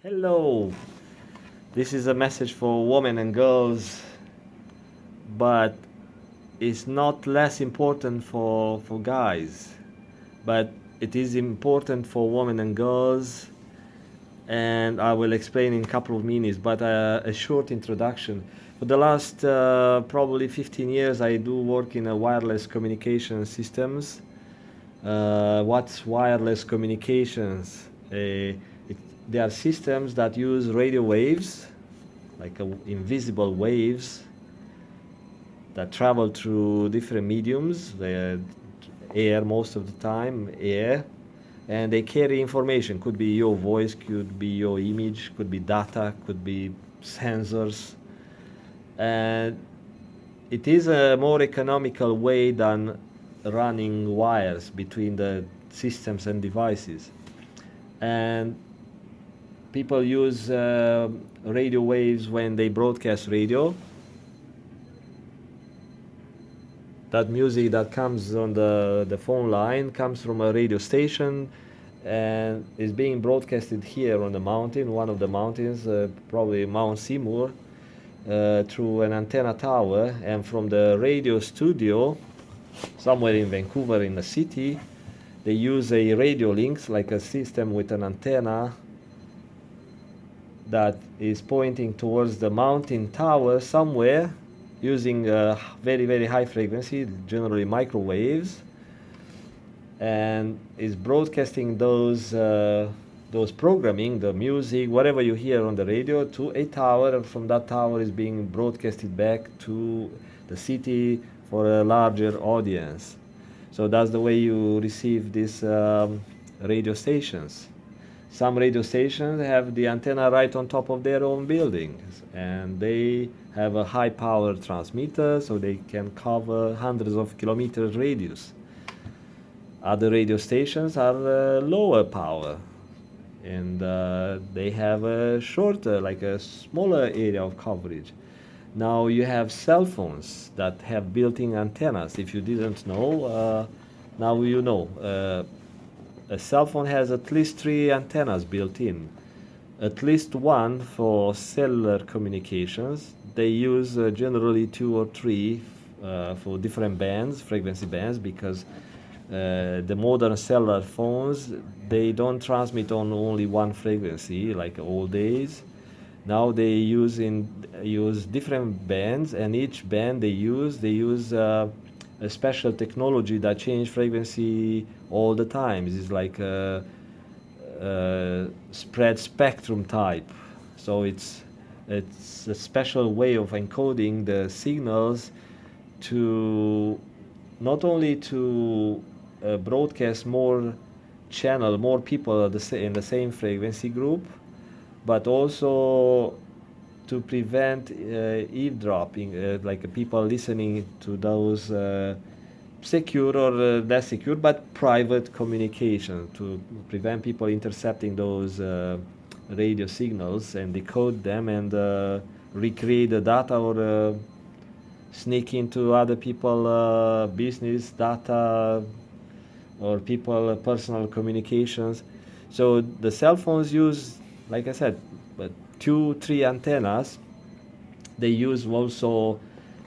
Hello, this is a message for women and girls, but it's not less important for guys. But it is important for women and girls, and I will explain in a couple of minutes, but a short introduction. For the last probably 15 years, I do work in a wireless communication systems. What's wireless communications? They are systems that use radio waves, like invisible waves that travel through different mediums, air most of the time, air, and they carry information. Could be your voice, could be your image, could be data, could be sensors. And it is a more economical way than running wires between the systems and devices. And people use radio waves when they broadcast radio. That music that comes on the phone line comes from a radio station and is being broadcasted here on the mountain, one of the mountains, probably Mount Seymour, through an antenna tower. And from the radio studio, somewhere in Vancouver in the city, they use a radio links, like a system with an antenna that is pointing towards the mountain tower somewhere, using very, very high frequency, generally microwaves, and is broadcasting those programming, the music, whatever you hear on the radio, to a tower, and from that tower is being broadcasted back to the city for a larger audience. So that's the way you receive these radio stations. Some radio stations have the antenna right on top of their own buildings, and they have a high power transmitter, so they can cover hundreds of kilometers radius. Other radio stations are lower power, and they have a shorter, like a smaller area of coverage. Now you have cell phones that have built-in antennas. If you didn't know, now you know. A cell phone has at least 3 antennas built in. At least one for cellular communications. They use generally 2 or 3 for different bands, frequency bands, because the modern cellular phones, they don't transmit on only one frequency like old days. Now they use different bands, and each band they use a special technology that change frequency all the time. It's like a spread spectrum type. So it's a special way of encoding the signals to not only to broadcast more people in the same frequency group, but also to prevent eavesdropping, like people listening to those secure or less secure but private communication, to prevent people intercepting those radio signals and decode them and recreate the data, or sneak into other people business data or people personal communications. So the cell phones use, like I said, but 2-3 antennas. They use also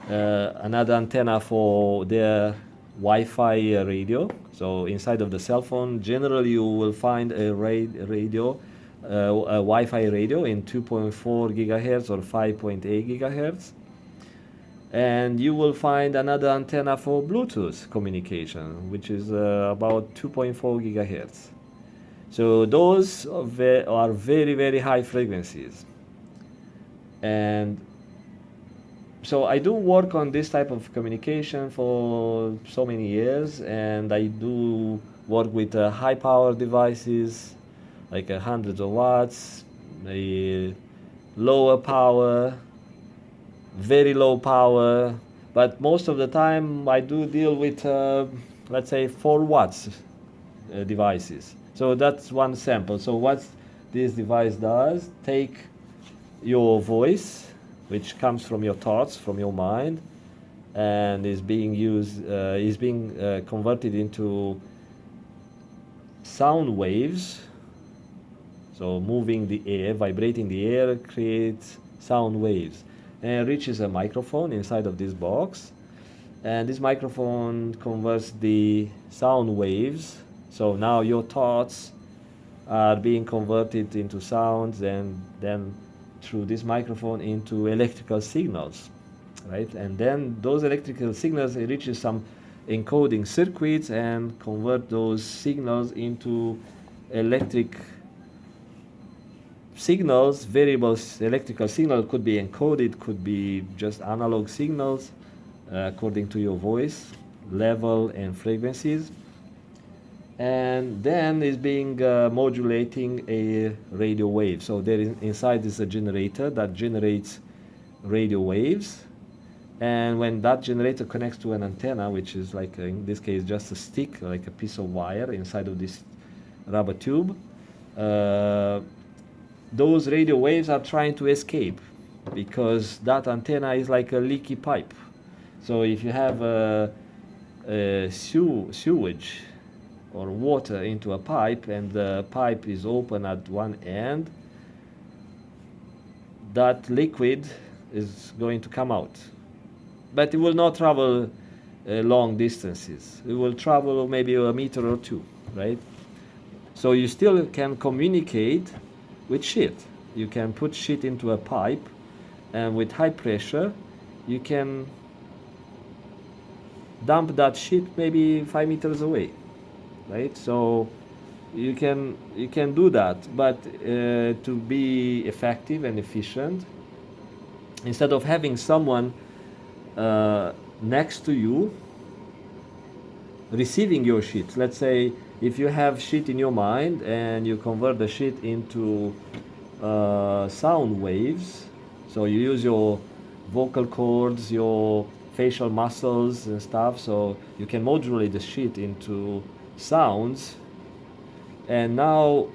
another antenna for their Wi-Fi radio. So inside of the cell phone, generally you will find a radio, a Wi-Fi radio in 2.4 gigahertz or 5.8 gigahertz. And you will find another antenna for Bluetooth communication, which is about 2.4 gigahertz. So those are very, very high frequencies. And so I do work on this type of communication for so many years, and I do work with high power devices, like hundreds of watts, lower power, very low power, but most of the time I do deal with, let's say, 4 watts devices. So that's one sample. So what this device does, take your voice, which comes from your thoughts, from your mind, and is being converted into sound waves. So moving the air, vibrating the air creates sound waves and reaches a microphone inside of this box. And this microphone converts the sound waves. So now your thoughts are being converted into sounds and then through this microphone into electrical signals, right? And then those electrical signals reaches some encoding circuits and convert those signals into electric signals, variables. Electrical signal could be encoded, could be just analog signals according to your voice level and frequencies, and then is being modulating a radio wave. So there is inside is a generator that generates radio waves, and when that generator connects to an antenna, which is like in this case just a stick, like a piece of wire inside of this rubber tube, those radio waves are trying to escape because that antenna is like a leaky pipe. So if you have a sewage or water into a pipe and the pipe is open at one end, that liquid is going to come out. But it will not travel long distances. It will travel maybe a meter or two, right? So you still can communicate with shit. You can put shit into a pipe, and with high pressure, you can dump that shit maybe 5 meters away, right? So you can do that, but to be effective and efficient, instead of having someone next to you receiving your shit. Let's say if you have shit in your mind and you convert the shit into sound waves, so you use your vocal cords, your facial muscles and stuff, so you can modulate the shit into sounds, and now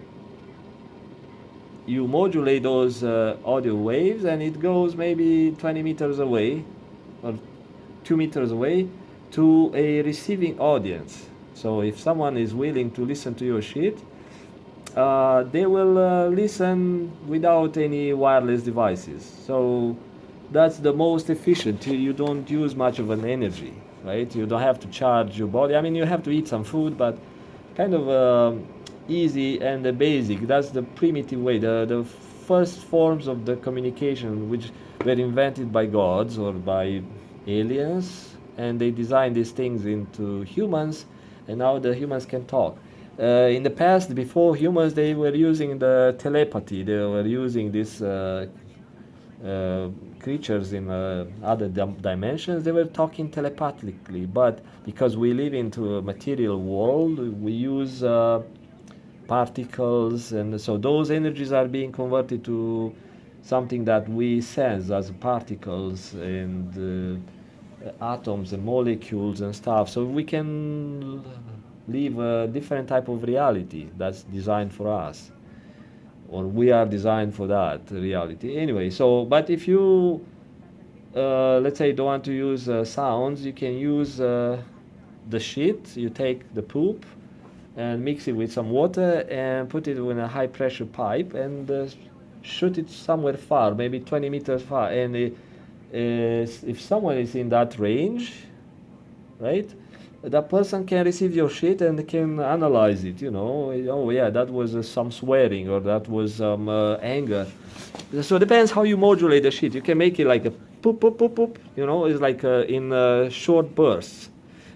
you modulate those audio waves and it goes maybe 20 meters away or 2 meters away to a receiving audience. So if someone is willing to listen to your shit, they will listen without any wireless devices. So that's the most efficient. You don't use much of an energy, right? You don't have to charge your body. I mean, you have to eat some food, but kind of easy and the basic. That's the primitive way. The first forms of the communication, which were invented by gods or by aliens, and they designed these things into humans, and now the humans can talk. In the past, before humans, they were using the telepathy. They were using these creatures in other dimensions. They were talking telepathically, but because we live into a material world, we use particles, and so those energies are being converted to something that we sense as particles and atoms and molecules and stuff. So we can live a different type of reality that's designed for us, or we are designed for that reality anyway. So but if you let's say don't want to use sounds, you can use the shit. You take the poop and mix it with some water and put it in a high pressure pipe and shoot it somewhere far, maybe 20 meters far, and if someone is in that range, right, that person can receive your shit and can analyze it, oh yeah, that was some swearing or that was some anger. So it depends how you modulate the shit. You can make it like a poop poop poop poop, it's like in short bursts.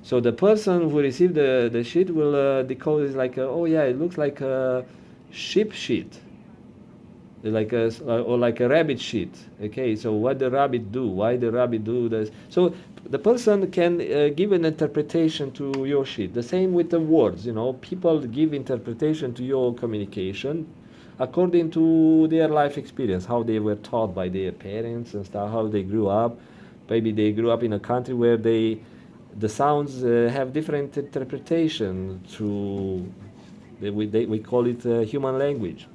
So the person who received the shit will decode it like oh yeah, it looks like a sheep shit, like or like a rabbit shit. Okay, so what the rabbit do, why the rabbit do this. So the person can give an interpretation to your shit. The same with the words. People give interpretation to your communication according to their life experience, how they were taught by their parents and stuff, how they grew up. Maybe they grew up in a country where the sounds have different interpretation through we call it human language.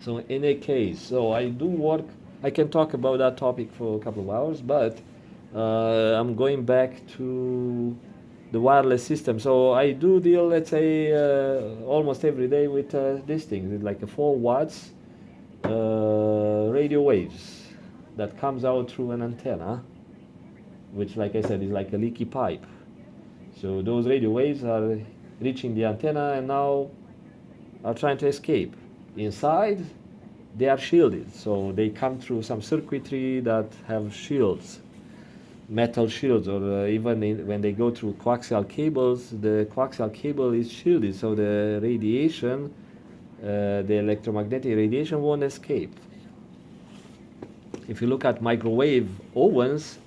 So in a case, so I do work, I can talk about that topic for a couple of hours, but I'm going back to the wireless system. So I do deal, let's say, almost every day with this thing. It's like a 4 watts radio waves that comes out through an antenna, which, like I said, is like a leaky pipe. So those radio waves are reaching the antenna and now are trying to escape. Inside, they are shielded, so they come through some circuitry that have shields, metal shields, or when they go through coaxial cables, the coaxial cable is shielded, so the radiation, the electromagnetic radiation won't escape. If you look at microwave ovens,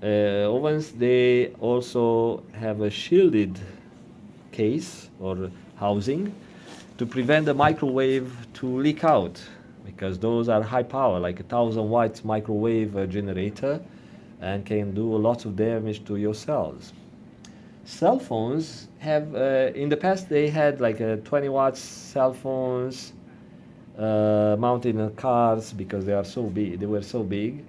they also have a shielded case or housing to prevent the microwave to leak out, because those are high power, like 1,000 watts microwave generator, and can do lots of damage to your cells. Cell phones have, in the past, they had like 20 watts cell phones mounted in cars because they are so big. They were so big.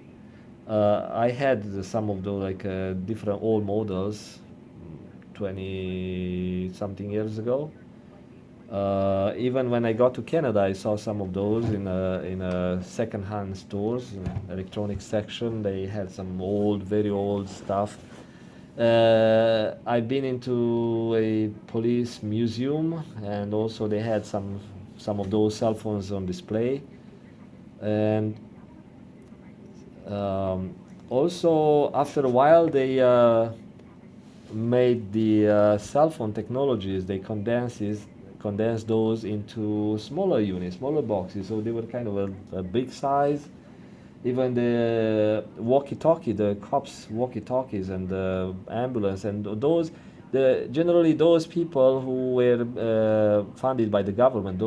I had some of those, like different old models, 20 something years ago. Even when I got to Canada, I saw some of those in a second-hand stores, electronics section. They had some old, very old stuff. I've been into a police museum, and also they had some of those cell phones on display. And also, after a while, they made the cell phone technologies. They condensed those into smaller units, smaller boxes. So they were kind of a big size. Even the walkie-talkie, the cops' walkie-talkies, and the ambulance, and generally those people who were funded by the government,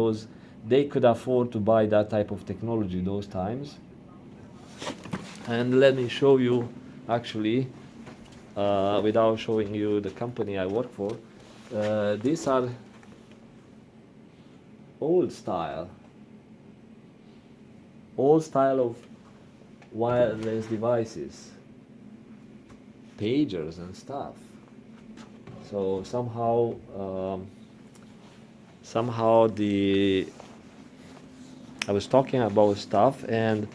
they could afford to buy that type of technology those times. And let me show you, actually, without showing you the company I work for. These are old style of wireless devices, pagers and stuff. So somehow I was talking about stuff, and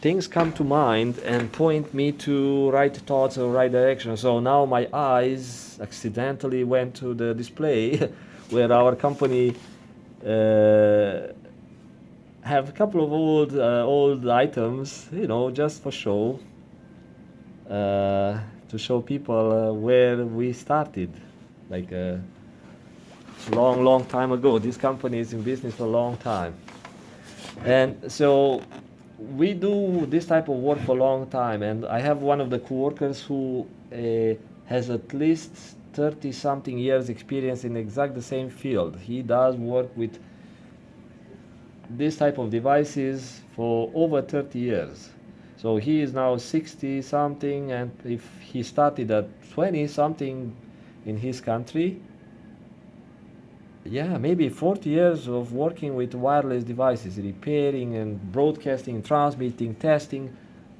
things come to mind and point me to right thoughts or right direction. So now my eyes accidentally went to the display where our company have a couple of old items, just for show, to show people where we started, like a long time ago. This company is in business for a long time, and so we do this type of work for a long time. And I have one of the coworkers who has at least 30 something years experience in exact the same field. He does work with this type of devices for over 30 years. So he is now 60 something, and if he started at 20 something in his country, yeah, maybe 40 years of working with wireless devices, repairing and broadcasting, transmitting, testing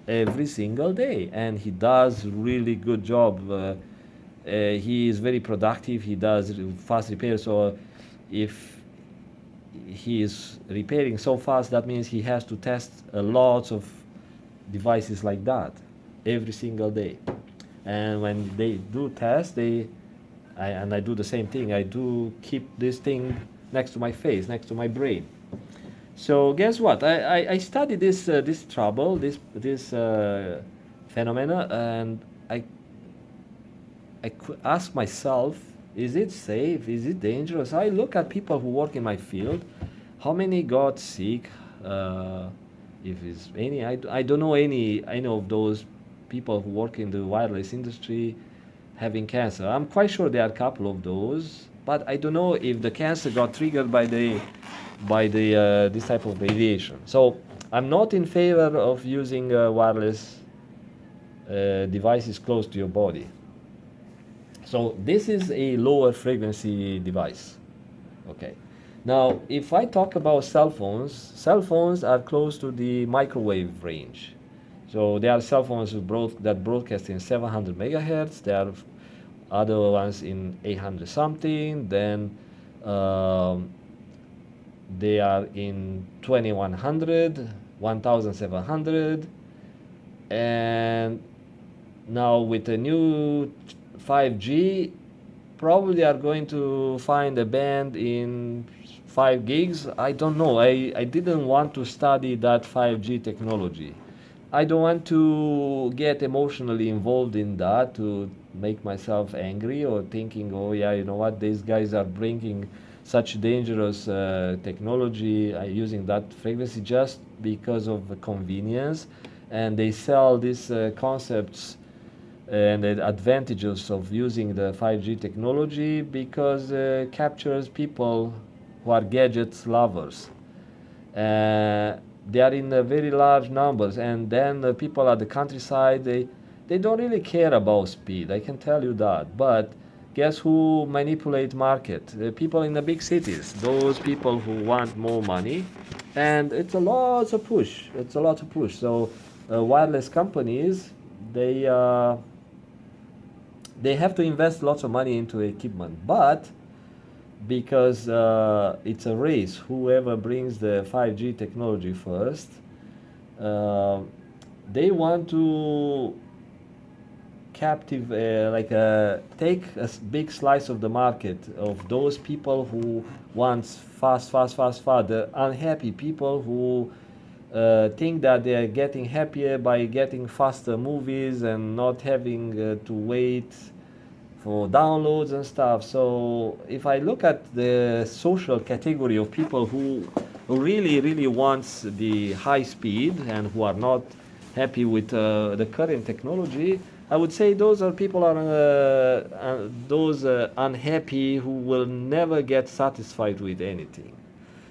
every single day. And he does really good job. He is very productive. He does fast repairs. So if he is repairing so fast, that means he has to test lots of devices like that every single day. And when they do test, I do the same thing. I do keep this thing next to my face, next to my brain. So guess what? I studied this trouble, this phenomena, and I could ask myself, is it safe? Is it dangerous? I look at people who work in my field. How many got sick? If it's any, I don't know any of those people who work in the wireless industry having cancer. I'm quite sure there are a couple of those, but I don't know if the cancer got triggered by this type of radiation. So I'm not in favor of using wireless devices close to your body. So this is a lower frequency device. Okay. Now, if I talk about cell phones are close to the microwave range. So there are cell phones that broadcast in 700 megahertz. There are other ones in 800 something, then um, they are in 2100, 1700, and now with the new 5G, probably are going to find a band in 5 gigs. I don't know. I didn't want to study that 5G technology. I don't want to get emotionally involved in that to make myself angry or thinking, oh yeah, you know what, these guys are bringing such dangerous technology using that frequency just because of the convenience, and they sell these concepts and the advantages of using the 5G technology because captures people who are gadgets lovers. They are in very large numbers, and then the people at the countryside, they don't really care about speed. I can tell you that. But guess who manipulate market? The people in the big cities. Those people who want more money, and it's a lot to push. It's a lot to push. So wireless companies, they uh, they have to invest lots of money into equipment, but because it's a race, whoever brings the 5G technology first, uh, they want to captive take a big slice of the market of those people who wants fast, the unhappy people who think that they are getting happier by getting faster movies and not having to wait for downloads and stuff. So if I look at the social category of people who really wants the high speed and who are not happy with the current technology, I would say those are people are those unhappy who will never get satisfied with anything.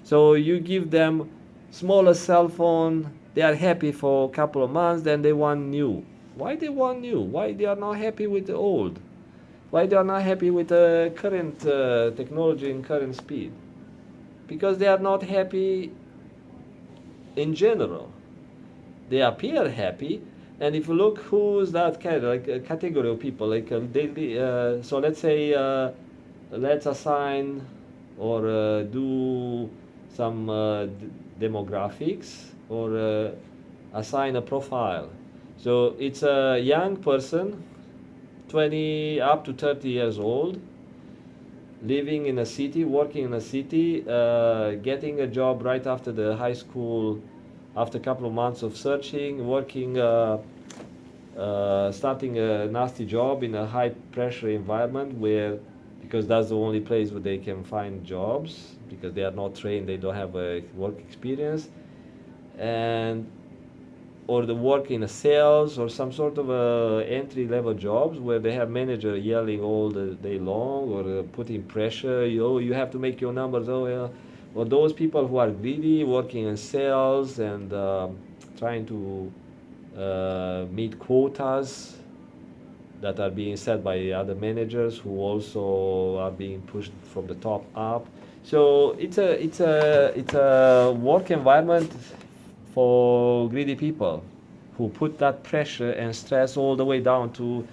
So you give them smaller cell phone, they are happy for a couple of months, then they want new. Why they want new? Why they are not happy with the old? Why they are not happy with the current technology and current speed? Because they are not happy in general. They appear happy, and if you look who's that kind of like a category of people, like daily. So let's say let's assign or do some demographics or assign a profile. So it's a young person, 20 up to 30 years old, living in a city, working in a city, getting a job right after the high school, after a couple of months of searching, working, starting a nasty job in a high pressure environment where, because that's the only place where they can find jobs, because they are not trained, they don't have a work experience, and or the work in a sales or some sort of entry level jobs where they have manager yelling all the day long or putting pressure. You have to make your numbers. Oh yeah. Or those people who are greedy, working in sales and trying to meet quotas that are being set by other managers who also are being pushed from the top up. So it's a work environment for greedy people who put that pressure and stress all the way down to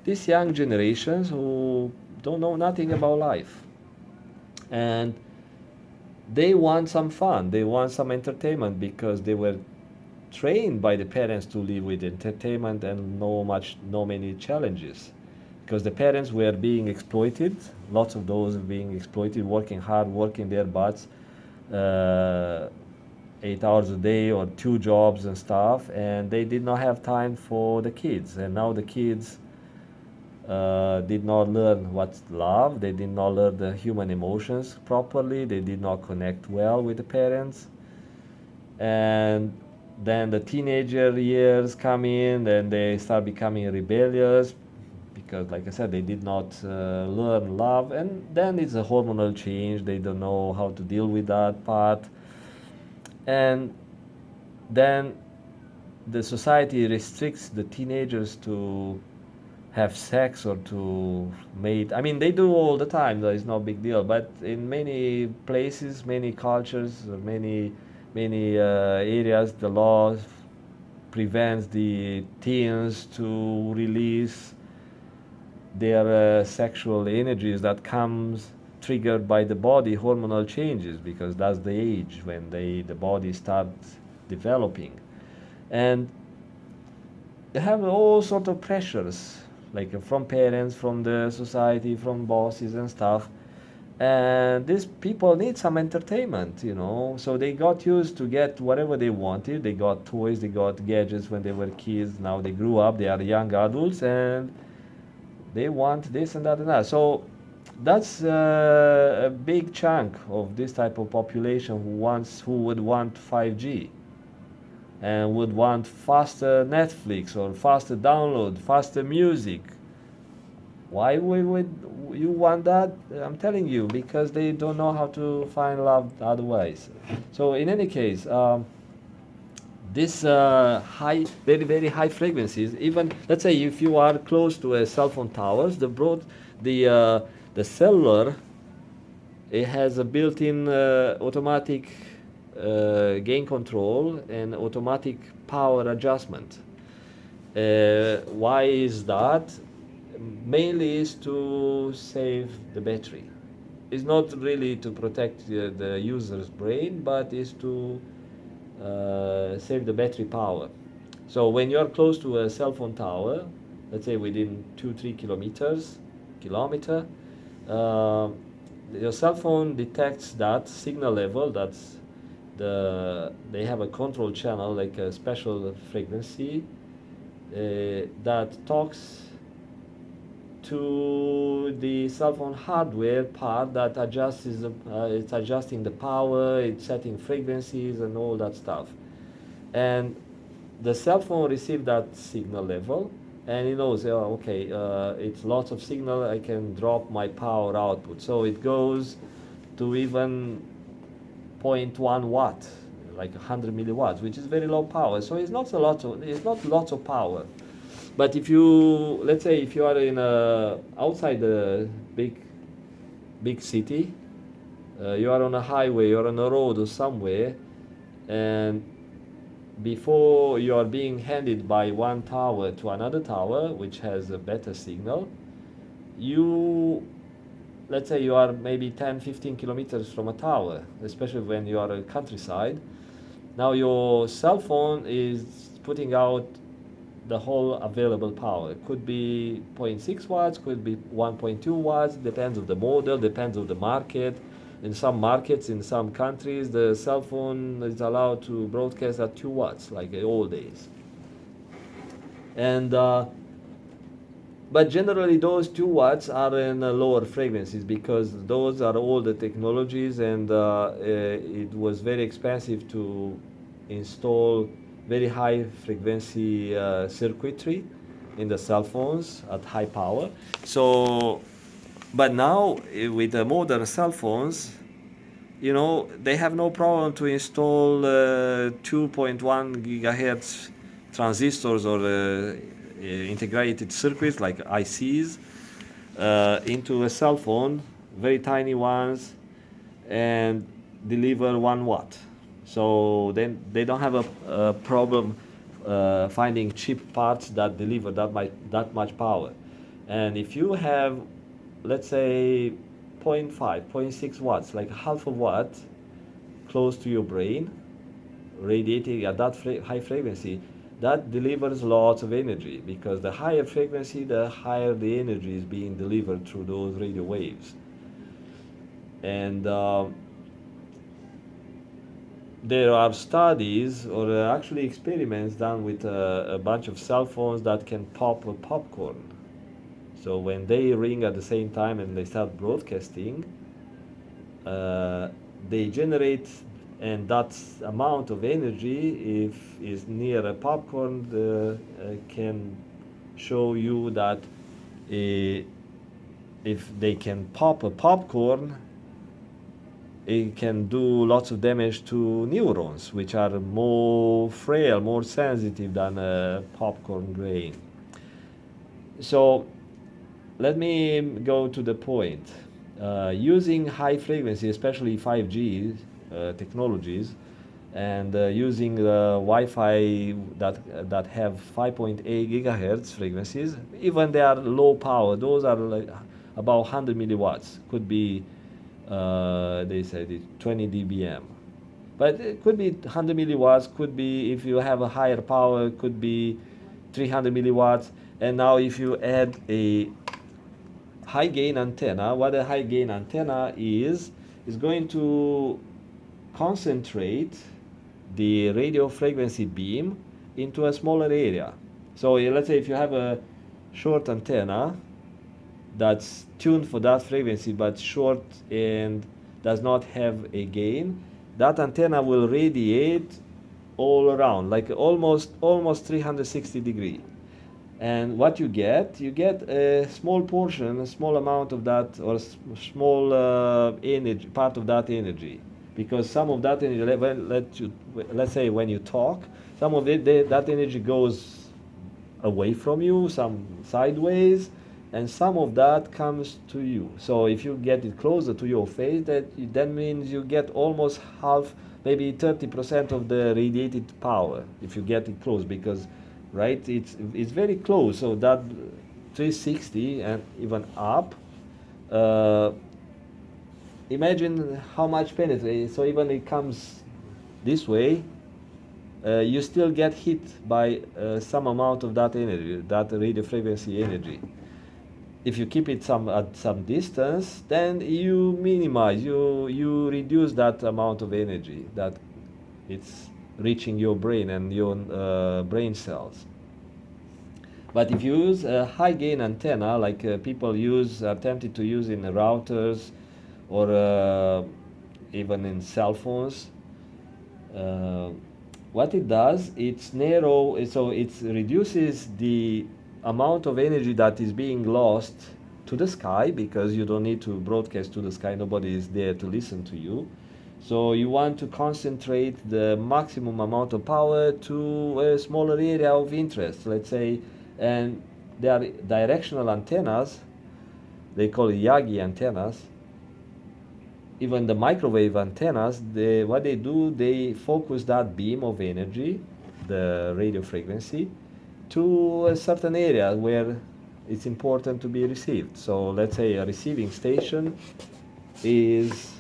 these young generations who don't know nothing about life. And they want some fun, they want some entertainment because they were trained by the parents to live with entertainment and no many challenges, because the parents were being exploited, lots of those being exploited, working hard, working their butts, uh, 8 hours a day or two jobs and stuff, and they did not have time for the kids. And now the kids did not learn what's love, they did not learn the human emotions properly, they did not connect well with the parents. And then the teenager years come in and they start becoming rebellious because, like I said, they did not learn love, and then it's a hormonal change, they don't know how to deal with that part. And then the society restricts the teenagers to have sex or to mate. I mean, they do all the time, though it's no big deal. But in many places, many cultures, many areas, the law prevents the teens to release their sexual energies that comes triggered by the body hormonal changes, because that's the age when the body starts developing. And they have all sort of pressures, like from parents, from the society, from bosses and stuff. And these people need some entertainment, you know. So they got used to get whatever they wanted. They got toys, they got gadgets when they were kids. Now they grew up, they are young adults, and they want this and that and that. So that's a big chunk of this type of population who would want 5G and would want faster Netflix or faster download, faster music. Why would you want that? I'm telling you, because they don't know how to find love otherwise. So in any case, this very high frequencies. Even let's say if you are close to a cell phone towers, the uh, the cellular, it has a built-in automatic gain control and automatic power adjustment. Why is that? Mainly is to save the battery. It's not really to protect the user's brain, but is to save the battery power. So when you're close to a cell phone tower, let's say within 2-3 kilometer, uh, your cell phone detects that signal level. That's they have a control channel, like a special frequency that talks to the cell phone hardware part that it's adjusting the power, it's setting frequencies and all that stuff. And the cell phone receives that signal level, and it knows, oh, okay, it's lots of signal, I can drop my power output. So it goes to even 0.1 watt, like 100 milliwatts, which is very low power. So it's not lots of power. But if you, let's say, if you are in outside the big city, you are on a highway or on a road or somewhere, and before you are being handed by one tower to another tower, which has a better signal, you, let's say you are maybe 10-15 kilometers from a tower, especially when you are in countryside. Now your cell phone is putting out the whole available power. It could be 0.6 watts, could be 1.2 watts, depends on the model, depends on the market. In some markets, in some countries, the cell phone is allowed to broadcast at 2 watts, like the old days. And but generally those 2 watts are in lower frequencies, because those are all the technologies, and it was very expensive to install very high frequency circuitry in the cell phones at high power. So, but now with the modern cell phones, you know, they have no problem to install 2.1 gigahertz transistors or integrated circuits like ICs into a cell phone, very tiny ones, and deliver 1 watt. So then they don't have a problem finding cheap parts that deliver that much power. And if you have, let's say, 0.5, 0.6 watts, like half a watt, close to your brain, radiating at that high frequency, that delivers lots of energy, because the higher frequency, the higher the energy is being delivered through those radio waves. And there are studies or actually experiments done with a bunch of cell phones that can pop a popcorn. So when they ring at the same time and they start broadcasting, they generate, and that amount of energy, if is near a popcorn, can show you that if they can pop a popcorn, it can do lots of damage to neurons, which are more frail, more sensitive than a popcorn grain. So let me go to the point. Using high frequency, especially 5G technologies, and using the Wi-Fi that have 5.8 gigahertz frequencies. Even they are low power. Those are like about 100 milliwatts. Could be they said it 20 dBm. But it could be 100 milliwatts, could be, if you have a higher power, could be 300 milliwatts. And now if you add a high gain antenna, what a high gain antenna is going to concentrate the radio frequency beam into a smaller area. So let's say if you have a short antenna that's tuned for that frequency but short and does not have a gain, that antenna will radiate all around, like almost 360 degree. And what you get a small portion, a small amount of that, or small energy, part of that energy, because some of that energy, let's say when you talk, some of it, that energy goes away from you, some sideways, and some of that comes to you. So if you get it closer to your face, that means you get almost half, maybe 30% of the radiated power if you get it close, because right, it's very close. So that 360 and even up, uh, imagine how much penetrates. So even it comes this way, you still get hit by some amount of that energy, that radio frequency energy. If you keep it at some distance, then you minimize, you reduce that amount of energy that it's reaching your brain and your brain cells. But if you use a high gain antenna, like people attempted to use in routers or even in cell phones, uh, what it does, it's narrow, so it reduces the amount of energy that is being lost to the sky, because you don't need to broadcast to the sky, nobody is there to listen to you. So you want to concentrate the maximum amount of power to a smaller area of interest, let's say, and they are directional antennas, they call it Yagi antennas. Even the microwave antennas, what they do, they focus that beam of energy, the radio frequency, to a certain area where it's important to be received. So let's say a receiving station is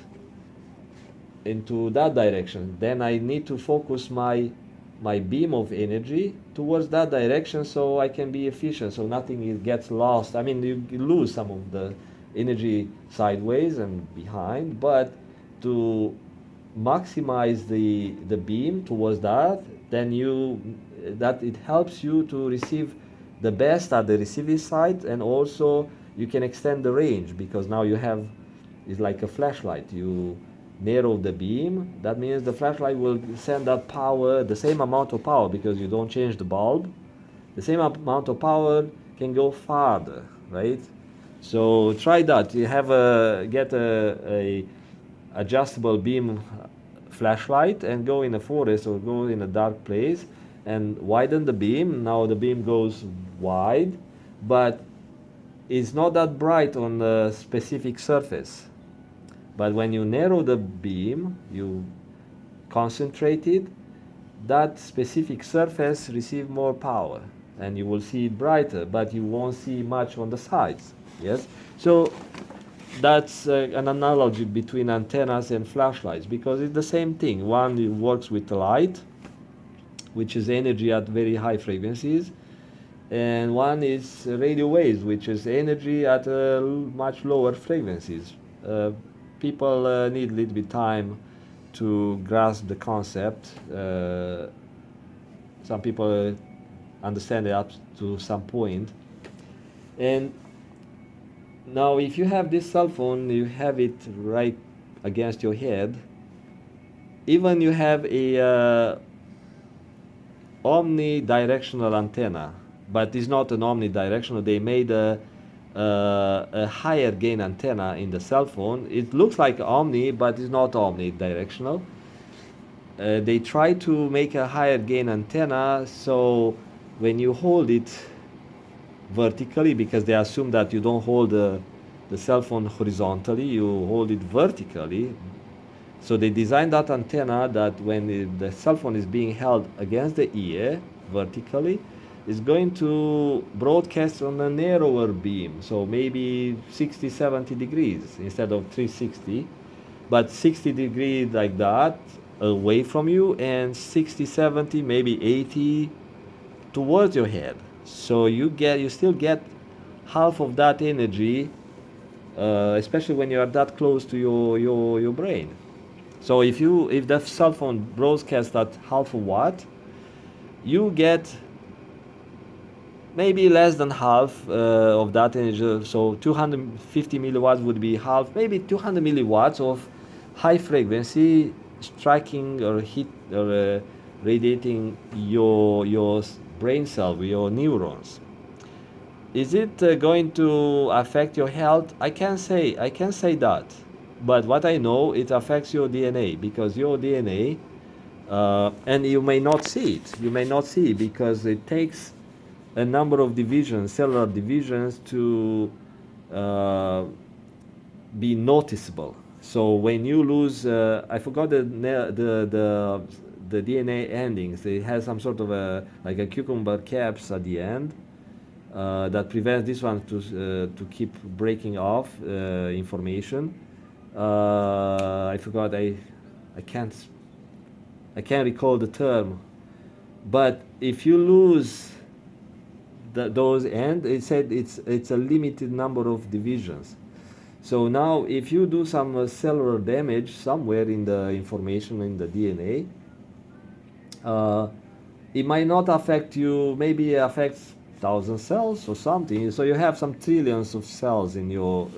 into that direction, then I need to focus my beam of energy towards that direction so I can be efficient, so nothing gets lost. I mean, you lose some of the energy sideways and behind, but to maximize the beam towards that, then it helps you to receive the best at the receiving side, and also you can extend the range, because now you have, it's like a flashlight, you narrow the beam. That means the flashlight will send that power, the same amount of power, because you don't change the bulb, the same amount of power can go farther, right? So try that. You have get a adjustable beam flashlight and go in a forest or go in a dark place and widen the beam. Now the beam goes wide, but it's not that bright on a specific surface. But when you narrow the beam, you concentrate it, that specific surface receives more power and you will see it brighter, but you won't see much on the sides. Yes? So that's an analogy between antennas and flashlights, because it's the same thing. One works with light, which is energy at very high frequencies, and one is radio waves, which is energy at much lower frequencies. People need a little bit time to grasp the concept. Some people understand it up to some point. And now if you have this cell phone, you have it right against your head, even you have a omnidirectional antenna, but it's not an omnidirectional. They made a higher gain antenna in the cell phone. It looks like omni, but it's not omnidirectional. They try to make a higher gain antenna, so when you hold it vertically, because they assume that you don't hold the cell phone horizontally, you hold it vertically. So they designed that antenna that when the cell phone is being held against the ear vertically, it's going to broadcast on a narrower beam. So maybe 60, 70 degrees instead of 360, but 60 degrees like that away from you, and 60, 70, maybe 80 towards your head. So you still get half of that energy, especially when you are that close to your brain. So if the cell phone broadcasts at half a watt, you get maybe less than half of that energy. So 250 milliwatts would be half, maybe 200 milliwatts of high frequency striking or hit or radiating your brain cell, your neurons. Is it going to affect your health? I can say that, but what I know, it affects your DNA, because your DNA, and you may not see it. You may not see it because it takes a number of divisions, cellular divisions, to uh, be noticeable. So when you lose, I forgot the DNA endings. It has some sort of a like a cucumber caps at the end that prevents this one to keep breaking off information. I forgot. I can't I can't recall the term. But if you lose those ends, it said it's a limited number of divisions. So now, if you do some cellular damage somewhere in the information in the DNA, it might not affect you. Maybe it affects 1,000 cells or something. So you have some trillions of cells in your,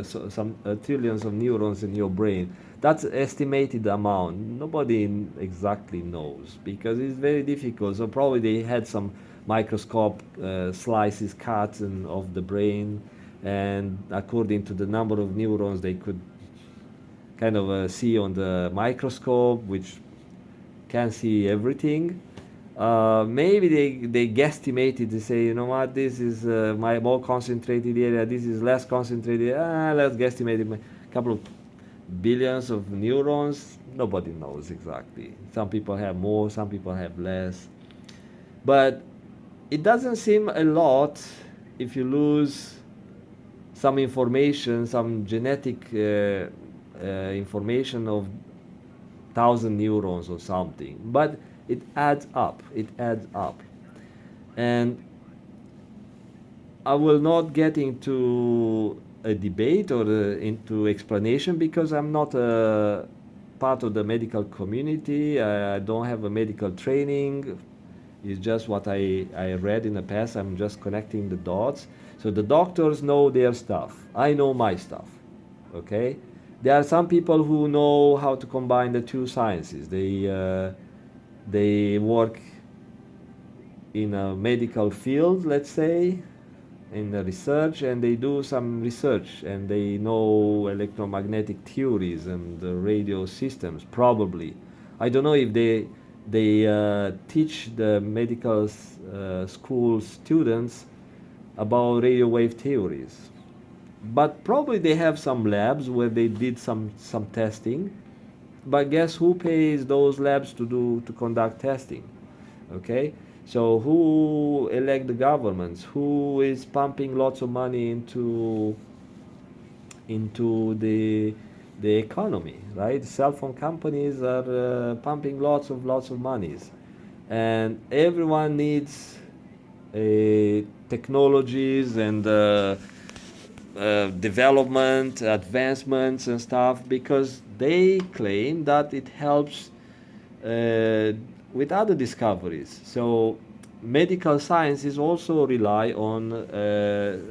some trillions of neurons in your brain. That's estimated amount. Nobody exactly knows because it's very difficult. So probably they had some microscope slices cut of the brain, and according to the number of neurons they could kind of see on the microscope, which can see everything. Maybe they guesstimated to say, you know what, this is my more concentrated area, this is less concentrated. Let's guesstimate a couple of billions of neurons. Nobody knows exactly. Some people have more, some people have less. But it doesn't seem a lot if you lose some information, some genetic information of 1,000 neurons or something. But it adds up. It adds up. And I will not get into a debate or into explanation because I'm not a part of the medical community. I don't have a medical training. It's just what I read in the past. I'm just connecting the dots. So the doctors know their stuff. I know my stuff. Okay? There are some people who know how to combine the two sciences. They work in a medical field, let's say, in the research, and they do some research, and they know electromagnetic theories and the radio systems, probably. I don't know if they teach the medical school students about radio wave theories, but probably they have some labs where they did some testing. But guess who pays those labs to conduct testing? Okay, so who elect the governments? Who is pumping lots of money into the economy, right? Cell phone companies are pumping lots of monies, and everyone needs technologies and development, advancements, and stuff, because they claim that it helps with other discoveries. So medical sciences also rely on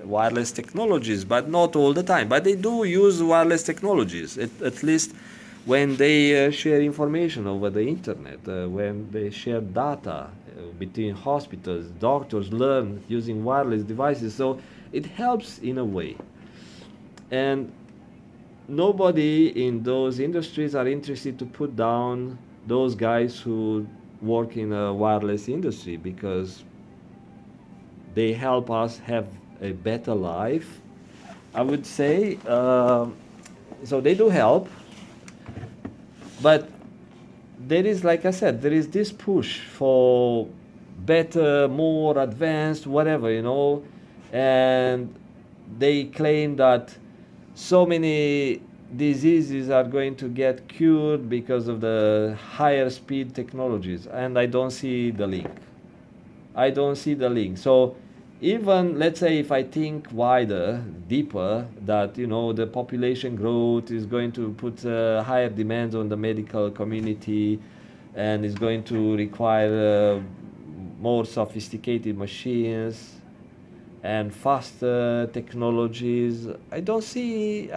wireless technologies, but not all the time. But they do use wireless technologies, at least when they share information over the internet, when they share data between hospitals. Doctors learn using wireless devices, so it helps in a way. And nobody in those industries are interested to put down those guys who work in a wireless industry, because they help us have a better life, I would say. So they do help, But there is, like I said, there is this push for better, more advanced, whatever, and they claim that so many diseases are going to get cured because of the higher speed technologies, and I don't see the link. I don't see the link. So even, let's say, if I think wider, deeper, that the population growth is going to put higher demands on the medical community, and is going to require more sophisticated machines and faster technologies. I don't see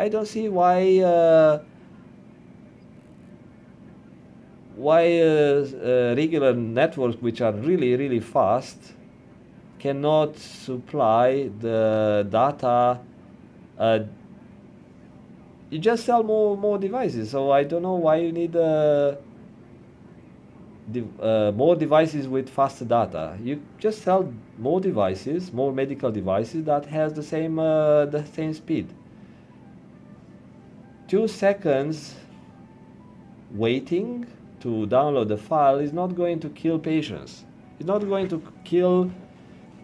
why regular networks, which are really, really fast, cannot supply the data. Uh, you just sell more devices, so I don't know why you need more devices with faster data. You just sell more devices, more medical devices that has the same speed. 2 seconds waiting to download the file is not going to kill patients. It's not going to kill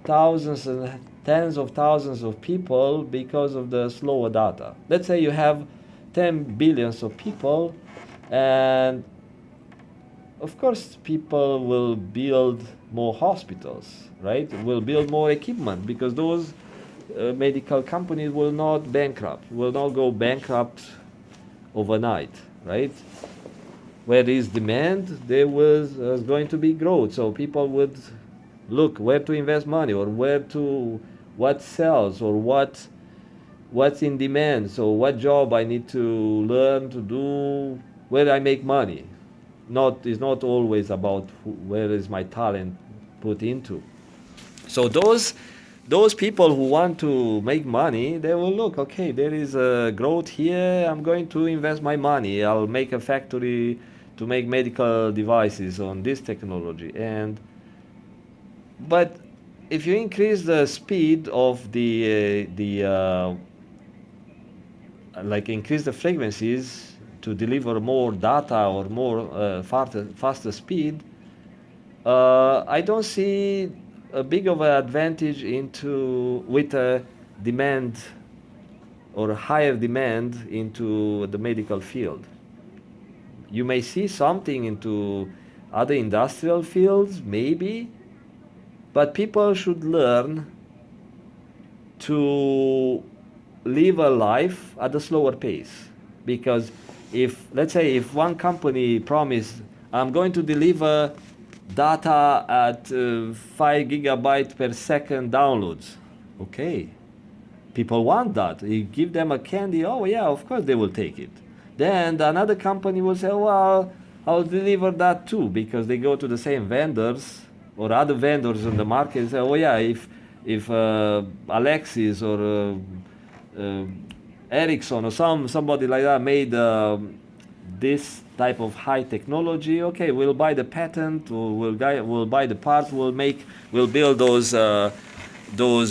thousands and tens of thousands of people because of the slower data. Let's say you have 10 billions of people, and of course people will build more hospitals, right? Will build more equipment, because those medical companies will not go bankrupt overnight, right? Where there is demand, there was going to be growth. So people would look where to invest money, or what sells, or what's in demand. So what job I need to learn to do, where I make money. It's not always about where is my talent put into. So those people who want to make money, they will look, okay, there is a growth here, I'm going to invest my money, I'll make a factory to make medical devices on this technology. But if you increase the speed of like increase the frequencies to deliver more data, or more faster speed, I don't see a big of an advantage with a demand, or a higher demand into the medical field. You may see something into other industrial fields, maybe, but people should learn to live a life at a slower pace. Because let's say, if one company promised, I'm going to deliver data at 5 gigabytes per second downloads, okay, people want that. You give them a candy, oh yeah, of course they will take it. Then another company will say, well, I'll deliver that too, because they go to the same vendors or other vendors on the market and say, oh yeah, if Alexis or Ericsson or somebody like that made this type of high technology, okay, we'll buy the patent, or we'll buy the parts, we'll build those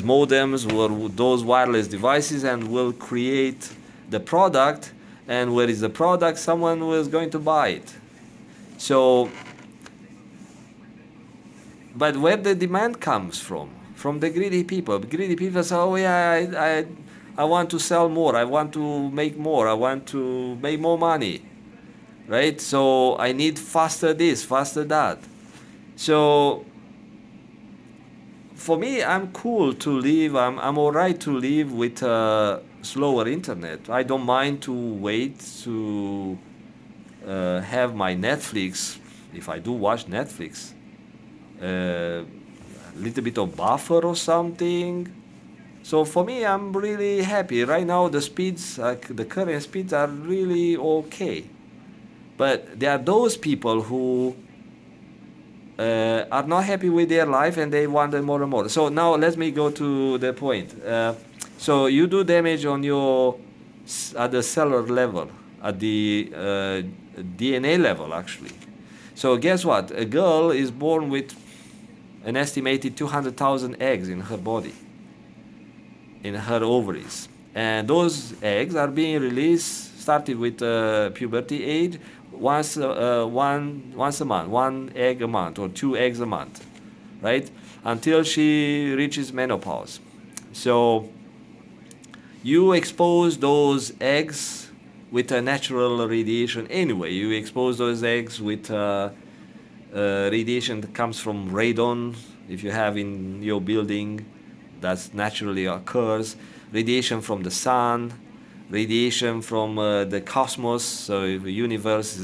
modems or those wireless devices, and we'll create the product. And where is the product? Someone was going to buy it. So, but where the demand comes from the greedy people. Greedy people say, oh yeah, I want to sell more, I want to make more, I want to make more money, right? So I need faster this, faster that. So for me, I'm cool to live, I'm all right to live with slower internet. I don't mind to wait to have my Netflix, if I do watch Netflix, a little bit of buffer or something. So for me, I'm really happy. Right now, the current speeds are really okay. But there are those people who are not happy with their life, and they want more and more. So now let me go to the point. So you do damage at the cellular level, at the DNA level, actually. So guess what? A girl is born with an estimated 200,000 eggs in her body, in her ovaries. And those eggs are being released, started with puberty age, once a month, 1 egg a month or 2 eggs a month, right? Until she reaches menopause. So you expose those eggs with a natural radiation anyway. You expose those eggs with radiation that comes from radon, if you have in your building, that naturally occurs. Radiation from the sun, radiation from the cosmos. So the universe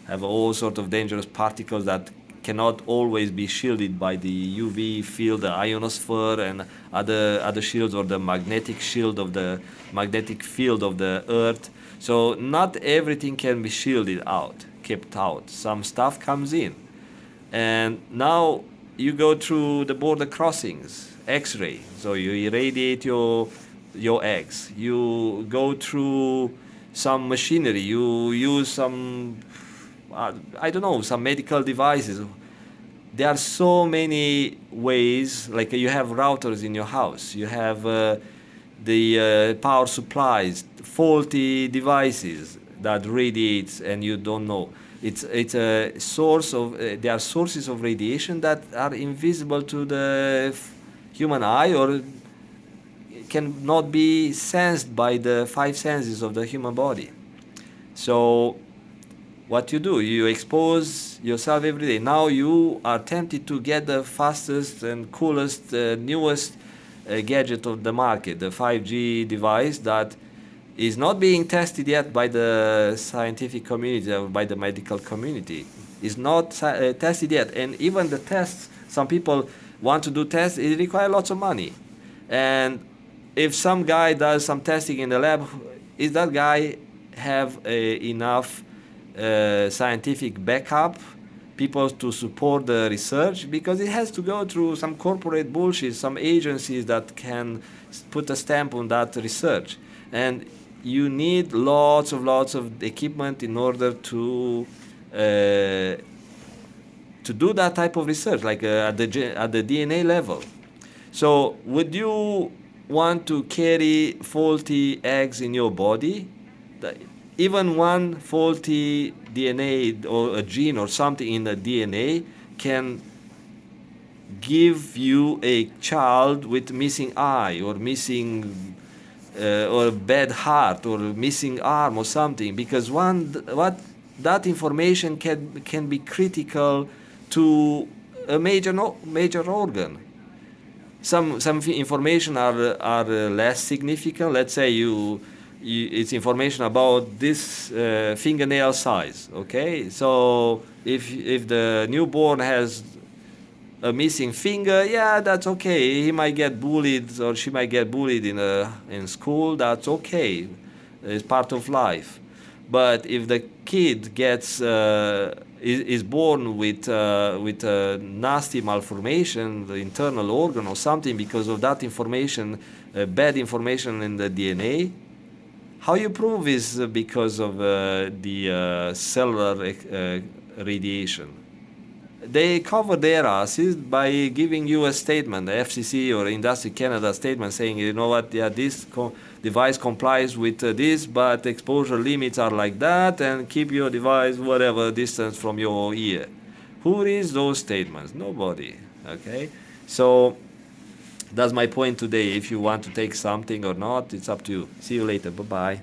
have all sorts of dangerous particles that cannot always be shielded by the UV field, the ionosphere, and other shields, or the magnetic shield of the magnetic field of the Earth. So not everything can be shielded out, kept out. Some stuff comes in, and now you go through the border crossings, X-ray. So you irradiate your eggs. You go through some machinery. You use some I don't know, some medical devices. There are so many ways. Like you have routers in your house. You have the power supplies, faulty devices that radiates, and you don't know. It's a source of. There are sources of radiation that are invisible to the human eye, or cannot be sensed by the five senses of the human body. So what you do, you expose yourself every day. Now you are tempted to get the fastest and coolest, newest gadget of the market, the 5G device that is not being tested yet by the scientific community or by the medical community. It's not tested yet. And even the tests, some people want to do tests, it requires lots of money. And if some guy does some testing in the lab, is that guy have enough scientific backup, people to support the research? Because it has to go through some corporate bullshit, some agencies that can put a stamp on that research. And you need lots of equipment in order to do that type of research, like at the DNA level. So would you want to carry faulty eggs in your body? Even one faulty DNA or a gene or something in the DNA can give you a child with missing eye, or missing or bad heart, or missing arm or something, because that information can be critical to a major organ. Some information are less significant. Let's say it's information about this fingernail size. Okay, so if the newborn has a missing finger, yeah, that's okay. He might get bullied, or she might get bullied in school. That's okay. It's part of life. But if the kid gets is born with a nasty malformation, the internal organ or something, because of that information, bad information in the DNA, how you prove is because of the cellular radiation? They cover their asses by giving you a statement, the FCC or Industry Canada statement, saying, you know what, yeah, this device complies with this, but exposure limits are like that, and keep your device whatever distance from your ear. Who reads those statements? Nobody. Okay, so that's my point today. If you want to take something or not, it's up to you. See you later. Bye bye.